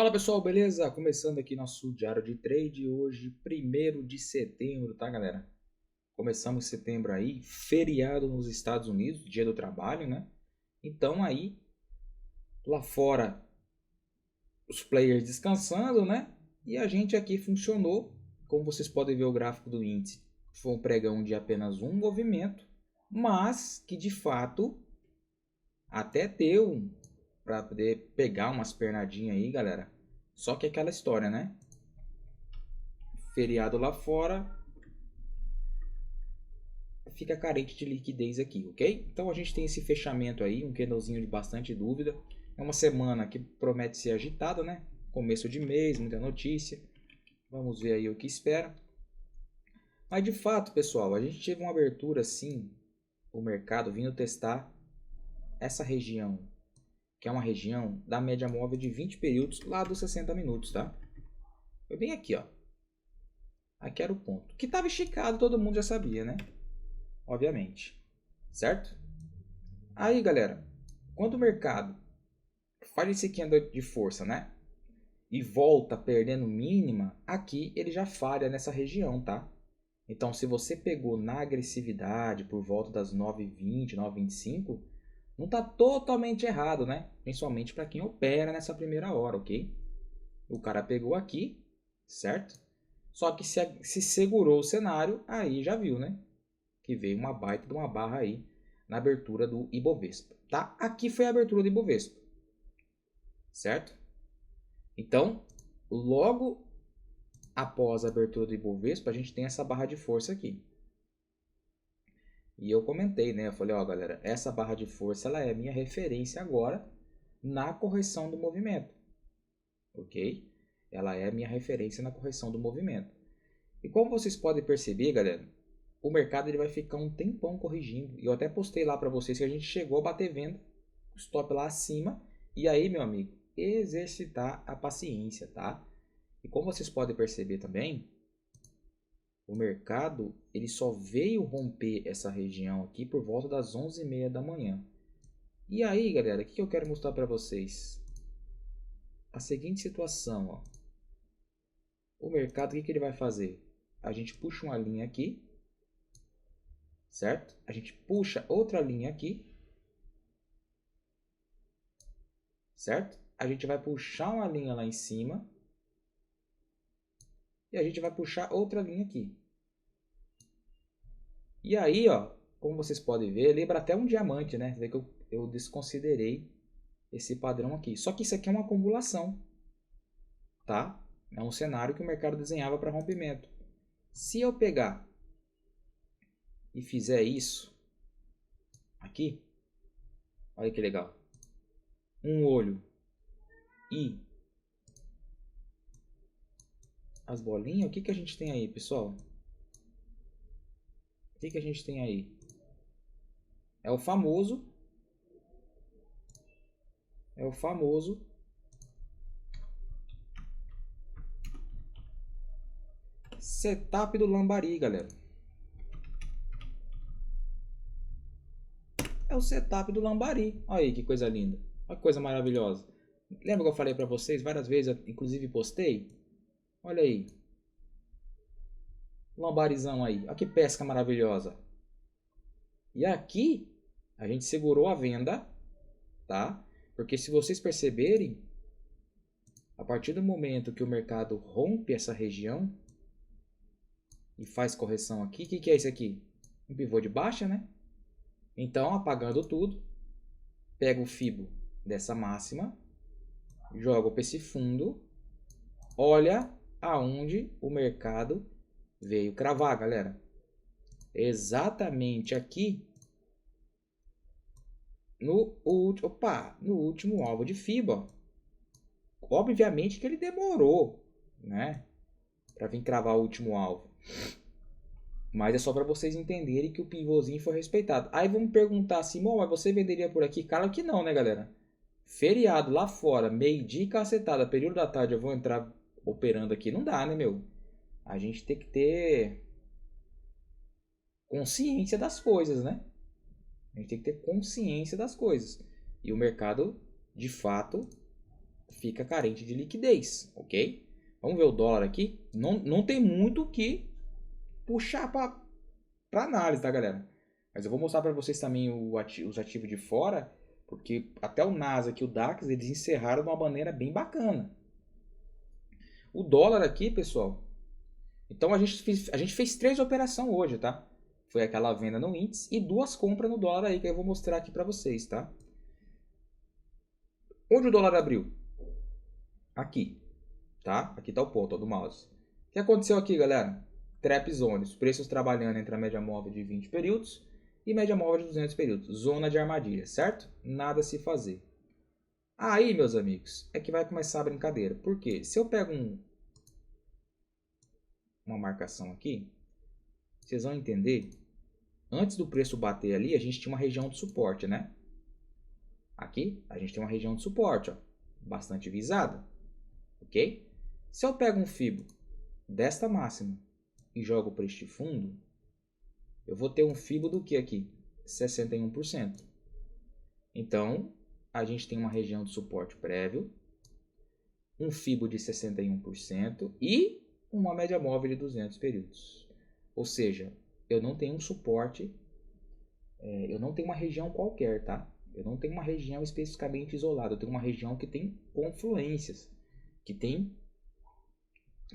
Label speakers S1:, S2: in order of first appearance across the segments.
S1: Fala pessoal, beleza? Começando aqui nosso diário de trade hoje, 1º de setembro, tá galera? Começamos setembro aí, feriado nos Estados Unidos, dia do trabalho, né? Então aí, lá fora, os players descansando, né? E a gente aqui funcionou, como vocês podem ver o gráfico do índice, foi um pregão de apenas um movimento, mas que de fato até deu para poder pegar umas pernadinhas aí, galera. Só que é aquela história, né? Feriado lá fora, fica carente de liquidez aqui, ok? Então a gente tem esse fechamento aí, um candlezinho de bastante dúvida. É uma semana que promete ser agitada, né? Começo de mês, muita notícia. Vamos ver aí o que espera. Mas de fato, pessoal, a gente teve uma abertura assim, o mercado vindo testar essa região, que é uma região da média móvel de 20 períodos lá dos 60 minutos, tá? Foi bem aqui, ó. Aqui era o ponto. Que estava esticado, todo mundo já sabia, né? Obviamente. Certo? Aí, galera, quando o mercado faz esse candle de força, né? E volta perdendo mínima, aqui ele já falha nessa região, tá? Então, se você pegou na agressividade por volta das 9h20, 9h25, não tá totalmente errado, né? Principalmente para quem opera nessa primeira hora, ok? O cara pegou aqui, certo? Só que se segurou o cenário, aí já viu, né? Que veio uma baita de uma barra aí na abertura do Ibovespa, tá? Aqui foi a abertura do Ibovespa, certo? Então, logo após a abertura do Ibovespa, a gente tem essa barra de força aqui. E eu comentei, né? Eu falei, ó, galera, essa barra de força ela é a minha referência agora na correção do movimento, ok? Ela é a minha referência na correção do movimento. E como vocês podem perceber, galera, o mercado ele vai ficar um tempão corrigindo. E eu até postei lá para vocês que a gente chegou a bater venda, stop lá acima. E aí, meu amigo, exercitar a paciência, tá? E como vocês podem perceber também, o mercado ele só veio romper essa região aqui por volta das 11h30 da manhã. E aí, galera, o que eu quero mostrar para vocês? A seguinte situação, ó. O mercado, o que ele vai fazer? A gente puxa uma linha aqui, certo? A gente puxa outra linha aqui, certo? A gente vai puxar uma linha lá em cima e a gente vai puxar outra linha aqui. E aí, ó, como vocês podem ver, lembra até um diamante, né? Você vê que eu desconsiderei esse padrão aqui. Só que isso aqui é uma acumulação, tá? É um cenário que o mercado desenhava para rompimento. Se eu pegar e fizer isso aqui, olha que legal. Um olho e as bolinhas, o que que a gente tem aí, pessoal? O que que a gente tem aí? É o famoso setup do Lambari, galera. É o setup do Lambari. Olha aí que coisa linda. Olha que coisa maravilhosa. Lembra que eu falei para vocês várias vezes, eu, inclusive postei? Olha aí. Lambarizão aí. Olha que pesca maravilhosa. E aqui a gente segurou a venda, tá? Porque se vocês perceberem, a partir do momento que o mercado rompe essa região e faz correção aqui, o que é isso aqui? Um pivô de baixa, né? Então, apagando tudo, pega o Fibo dessa máxima, joga para esse fundo, olha aonde o mercado veio cravar, galera. Exatamente aqui no último alvo de FIBA. Obviamente que ele demorou, né, para vir cravar o último alvo. Mas é só para vocês entenderem que o pivôzinho foi respeitado. Aí vão me perguntar assim, mas você venderia por aqui? Claro que não, né, galera? Feriado lá fora, meio-dia cacetada, período da tarde eu vou entrar operando aqui. Não dá, né, meu? A gente tem que ter consciência das coisas, né? A gente tem que ter consciência das coisas. E o mercado, de fato, fica carente de liquidez, ok? Vamos ver o dólar aqui. Não tem muito o que puxar para análise, tá, galera? Mas eu vou mostrar para vocês também os ativos de fora, porque até o Nasdaq e o DAX, eles encerraram de uma maneira bem bacana. O dólar aqui, pessoal, então a gente fez 3 operações hoje, tá? Foi aquela venda no índice e 2 compras no dólar aí, que eu vou mostrar aqui para vocês, tá? Onde o dólar abriu? Aqui, tá? Aqui tá o ponto, ó, do mouse. O que aconteceu aqui, galera? Trap zone, os preços trabalhando entre a média móvel de 20 períodos e média móvel de 200 períodos. Zona de armadilha, certo? Nada a se fazer. Aí, meus amigos, é que vai começar a brincadeira. Por quê? Se eu pego uma marcação aqui, vocês vão entender. Antes do preço bater ali, a gente tinha uma região de suporte, né? Aqui, a gente tem uma região de suporte, ó, bastante visada, ok? Se eu pego um FIBO desta máxima e jogo para este fundo, eu vou ter um FIBO do que aqui? 61%. Então, a gente tem uma região de suporte prévio, um FIBO de 61% e uma média móvel de 200 períodos. Ou seja, eu não tenho um suporte, eu não tenho uma região qualquer, tá? Eu não tenho uma região especificamente isolada, eu tenho uma região que tem confluências, que tem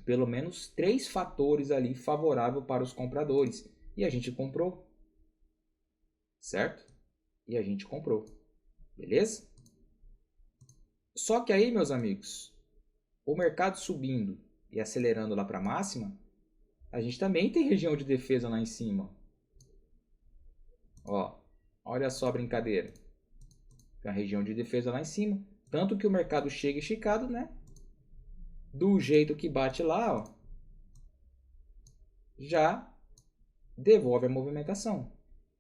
S1: pelo menos 3 fatores ali favoráveis para os compradores. E a gente comprou, certo? E a gente comprou, beleza? Só que aí, meus amigos, o mercado subindo e acelerando lá para a máxima, a gente também tem região de defesa lá em cima. Ó, olha só a brincadeira. Tem a região de defesa lá em cima. Tanto que o mercado chega esticado, né? Do jeito que bate lá, ó, já devolve a movimentação.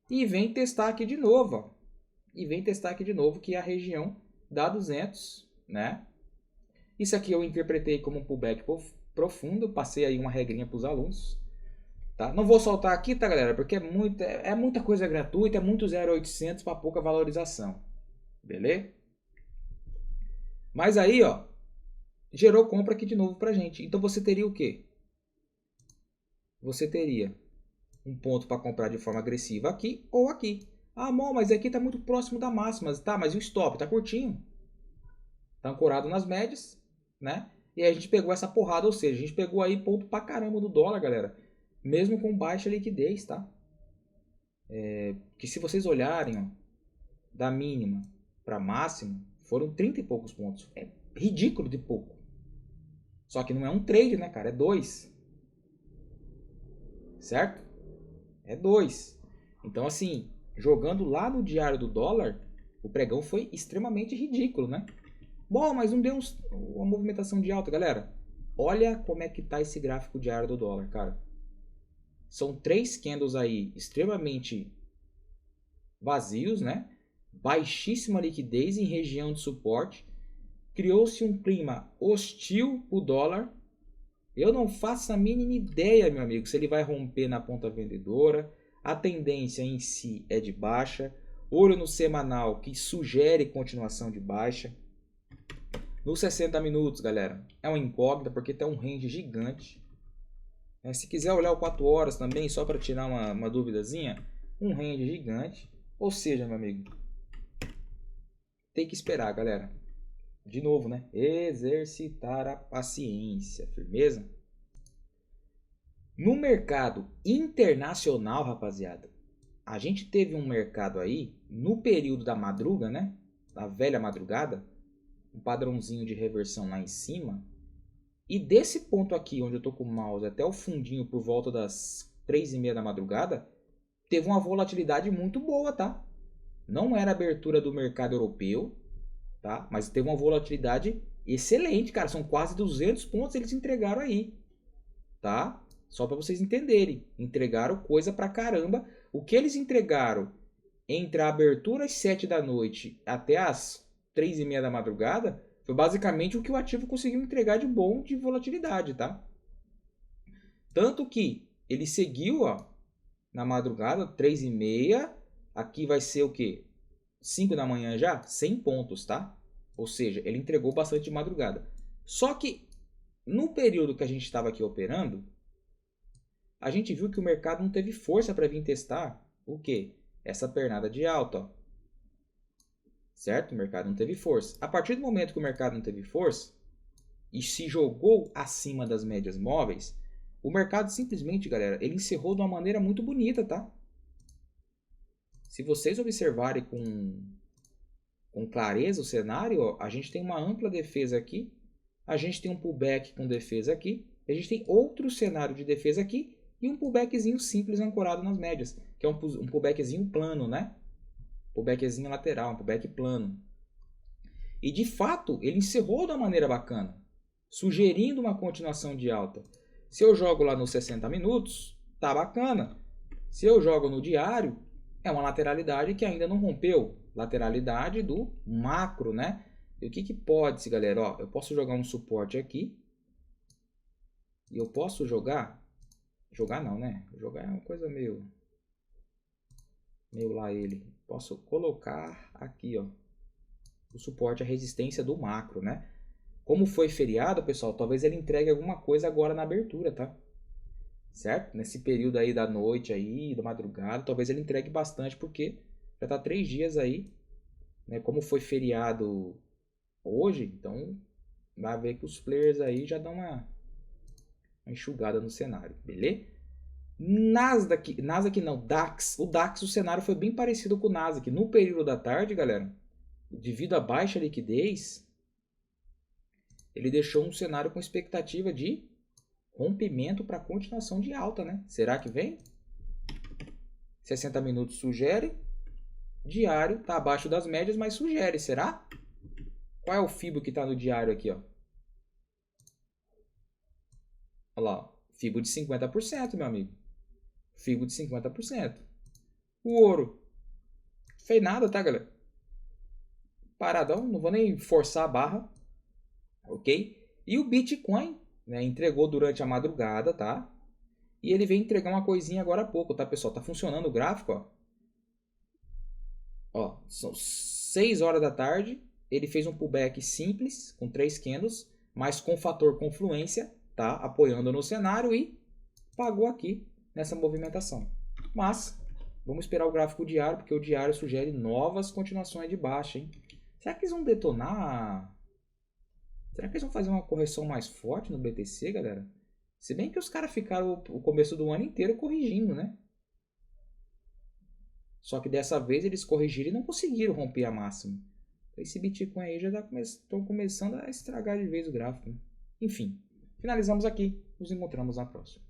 S1: E vem testar aqui de novo, ó. E vem testar aqui de novo que é a região da 200, né? Isso aqui eu interpretei como um pullback profundo. Passei aí uma regrinha para os alunos. Tá? Não vou soltar aqui, tá, galera? Porque é muita coisa gratuita, é muito 0,800 para pouca valorização. Beleza? Mas aí, ó, gerou compra aqui de novo pra gente. Então você teria o quê? Você teria um ponto para comprar de forma agressiva aqui ou aqui. Ah, bom, mas aqui tá muito próximo da máxima. Tá, mas e o stop? Tá curtinho. Tá ancorado nas médias, né? E aí a gente pegou essa porrada, ou seja, a gente pegou aí ponto pra caramba do dólar, galera. Mesmo com baixa liquidez, tá? Que se vocês olharem, ó, da mínima para máxima, foram 30 e poucos pontos. É ridículo de pouco. Só que não é um trade, né, cara? É 2. Certo? É 2. Então, assim, jogando lá no diário do dólar, o pregão foi extremamente ridículo, né? Bom, mas não deu uma movimentação de alta, galera. Olha como é que tá esse gráfico diário do dólar, cara. São 3 candles aí extremamente vazios, né? Baixíssima liquidez em região de suporte. Criou-se um clima hostil para o dólar. Eu não faço a mínima ideia, meu amigo, se ele vai romper na ponta vendedora. A tendência em si é de baixa. Olho no semanal que sugere continuação de baixa. Nos 60 minutos, galera, é uma incógnita porque tem um range gigante. Se quiser olhar o 4 horas também, só para tirar uma duvidazinha, um range gigante. Ou seja, meu amigo, tem que esperar, galera. De novo, né? Exercitar a paciência, firmeza? No mercado internacional, rapaziada, a gente teve um mercado aí, no período da madruga, né? Da velha madrugada, um padrãozinho de reversão lá em cima. E desse ponto aqui, onde eu tô com o mouse, até o fundinho por volta das 3h30 da madrugada, teve uma volatilidade muito boa, tá? Não era a abertura do mercado europeu, tá? Mas teve uma volatilidade excelente, cara. São quase 200 pontos eles entregaram aí, tá? Só para vocês entenderem. Entregaram coisa pra caramba. O que eles entregaram entre a abertura às 7 da noite até as 3h30 da madrugada foi basicamente o que o ativo conseguiu entregar de bom de volatilidade, tá? Tanto que ele seguiu, ó, na madrugada, 3h30. Aqui vai ser o quê? 5 da manhã já? 100 pontos, tá? Ou seja, ele entregou bastante de madrugada. Só que no período que a gente estava aqui operando, a gente viu que o mercado não teve força para vir testar o quê? Essa pernada de alta, ó. Certo? O mercado não teve força. A partir do momento que o mercado não teve força e se jogou acima das médias móveis, o mercado simplesmente, galera, ele encerrou de uma maneira muito bonita, tá? Se vocês observarem com clareza o cenário, ó, a gente tem uma ampla defesa aqui, a gente tem um pullback com defesa aqui, a gente tem outro cenário de defesa aqui e um pullbackzinho simples ancorado nas médias, que é um pullbackzinho plano, né? Pullbackzinho lateral, um pullback plano. E de fato, ele encerrou de uma maneira bacana, sugerindo uma continuação de alta. Se eu jogo lá nos 60 minutos, tá bacana. Se eu jogo no diário, é uma lateralidade que ainda não rompeu. Lateralidade do macro, né? E o que pode, galera? Ó, eu posso jogar um suporte aqui. E eu posso jogar... Jogar não, né? Jogar é uma coisa meio lá ele. Posso colocar aqui, ó, o suporte, a resistência do macro, né? Como foi feriado, pessoal, talvez ele entregue alguma coisa agora na abertura, tá? Certo? Nesse período aí da noite aí, da madrugada, talvez ele entregue bastante, porque já tá 3 dias aí, né? Como foi feriado hoje, então vai ver que os players aí já dão uma enxugada no cenário, beleza? Nasdaq não, DAX. O DAX, o cenário foi bem parecido com o Nasdaq. No período da tarde, galera, devido à baixa liquidez, ele deixou um cenário com expectativa de rompimento para continuação de alta, né? Será que vem? 60 minutos sugere. Diário está abaixo das médias, mas sugere. Será? Qual é o FIBO que está no diário aqui, ó? Olha lá, FIBO de 50%, meu amigo. FIBO de 50%. O ouro fez nada, tá, galera? Paradão, não vou nem forçar a barra, ok? E o Bitcoin, né, entregou durante a madrugada, tá? E ele veio entregar uma coisinha agora há pouco, tá, pessoal? Tá funcionando o gráfico, ó. Ó, são 6 horas da tarde, ele fez um pullback simples, com 3 candles, mas com fator confluência, tá? Apoiando no cenário e pagou aqui nessa movimentação. Mas vamos esperar o gráfico diário, porque o diário sugere novas continuações de baixa, hein? Será que eles vão detonar? Será que eles vão fazer uma correção mais forte no BTC, galera? Se bem que os caras ficaram o começo do ano inteiro corrigindo, né? Só que dessa vez eles corrigiram e não conseguiram romper a máxima. Esse Bitcoin aí já estão começando a estragar de vez o gráfico, né? Enfim, finalizamos aqui. Nos encontramos na próxima.